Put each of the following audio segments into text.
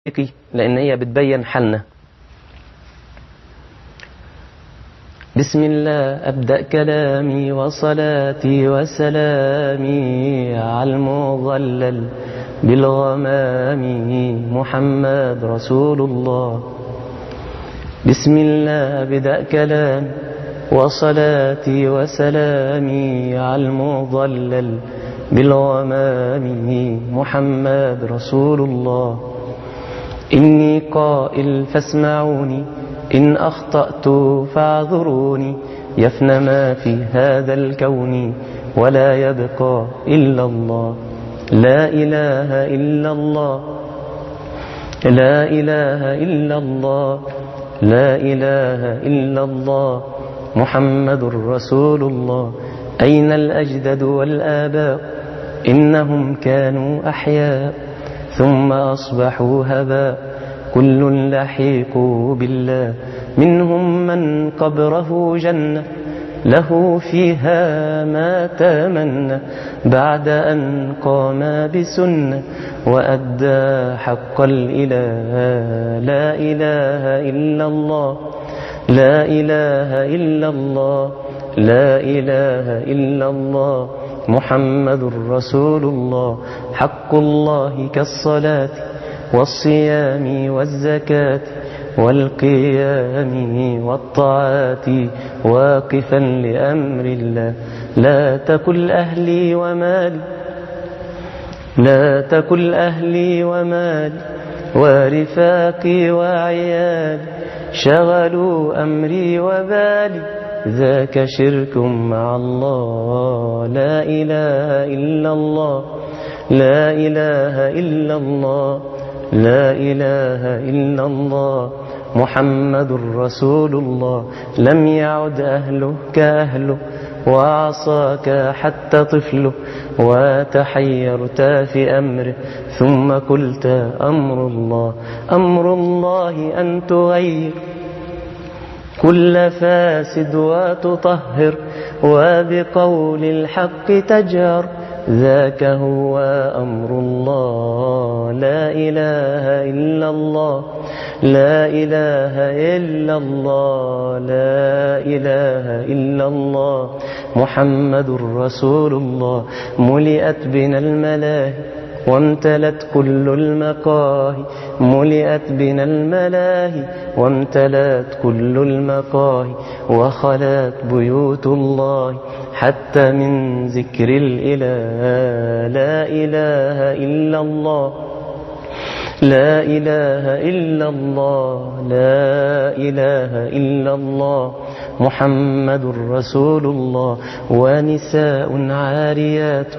لأن هي بتبين حالنا. بسم الله أبدأ كلامي وصلاتي وسلامي على المظلل بالغمام محمد رسول الله. بسم الله أبدأ كلامي وصلاتي وسلامي على المظلل بالغمام محمد رسول الله. إني قائل فاسمعوني، إن أخطأت فاعذروني، يفنى ما في هذا الكون ولا يبقى إلا الله. لا إله إلا الله، لا إله إلا الله، لا إله إلا الله محمد رسول الله. أين الأجداد والآباء؟ إنهم كانوا أحياء ثم أصبحوا هباء، كل لحيق بالله. منهم من قبره جنة له فيها ما تمنى، بعد أن قام بسنة وأدى حق الإله. لا إله إلا الله، لا إله إلا الله، لا إله إلا الله محمد رسول الله. حق الله كالصلاة والصيام والزكاة والقيام والطاعات، واقفا لأمر الله. لا تكل أهلي ومالي، لا تكل أهلي ومالي ورفاقي وعيالي، شغلوا أمري وبالي، ذاك شرك مع الله. لا إله إلا الله، لا إله إلا الله، لا إله إلا الله محمد رسول الله. لم يعد أهله كأهله، وعصاك حتى طفله، وتحيرت في أمره ثم قلت أمر الله. أمر الله أن تغير كل فاسد وتطهر، وبقول الحق تجهر، ذاك هو أمر الله. لا إله إلا الله، لا إله إلا الله، لا إله إلا الله محمد رسول الله. ملئت بنا الملاهي وامتلت كل المقاهي، ملئت بنا الملاهي وامتلت كل المقاهي، وخلت بيوت الله حتى من ذكر الإله. لا إله إلا الله، لا إله إلا الله، لا إله إلا الله محمد رسول الله. ونساء عاريات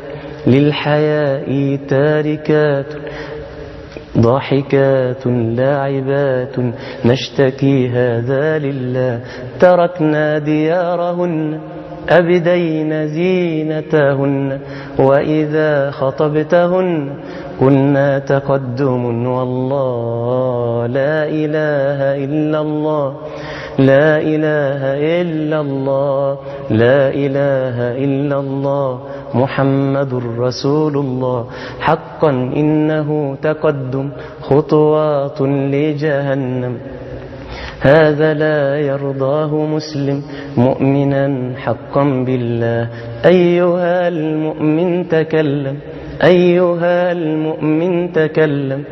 للحياء تاركات، ضاحكات لاعبات، نشتكي هذا لله. تركنا ديارهن أبدين زينتهن، وإذا خطبتهن قلنا تقدم والله. لا إله إلا الله، لا إله إلا الله، لا إله إلا الله محمد رسول الله. حقا إنه تقدم خطوات لجهنم، هذا لا يرضاه مسلم مؤمنا حقا بالله. أيها المؤمن تكلم، أيها المؤمن تكلم،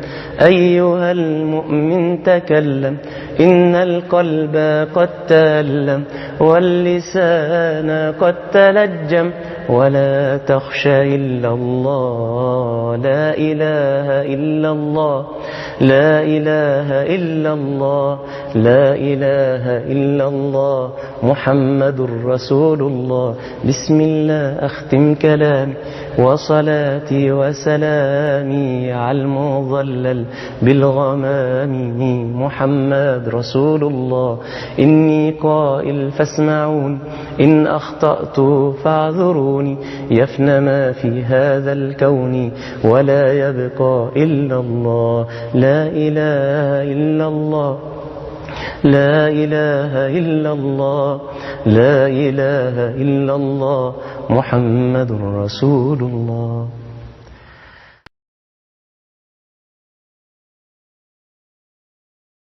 أيها المؤمن تكلم، إن القلب قد تألم واللسان قد تلجم، ولا تخشى إلا الله. لا إله إلا الله، لا إله إلا الله، لا إله إلا الله محمد رسول الله. بسم الله أختم كلامي وصلاتي وسلامي على المظلل بالغمام محمد رسول الله. إني قائل فاسمعوني، إن أخطأت فاعذروني، يفنى ما في هذا الكون ولا يبقى إلا الله. لا إله إلا الله، لا إله إلا الله، لا إله إلا الله محمد رسول الله.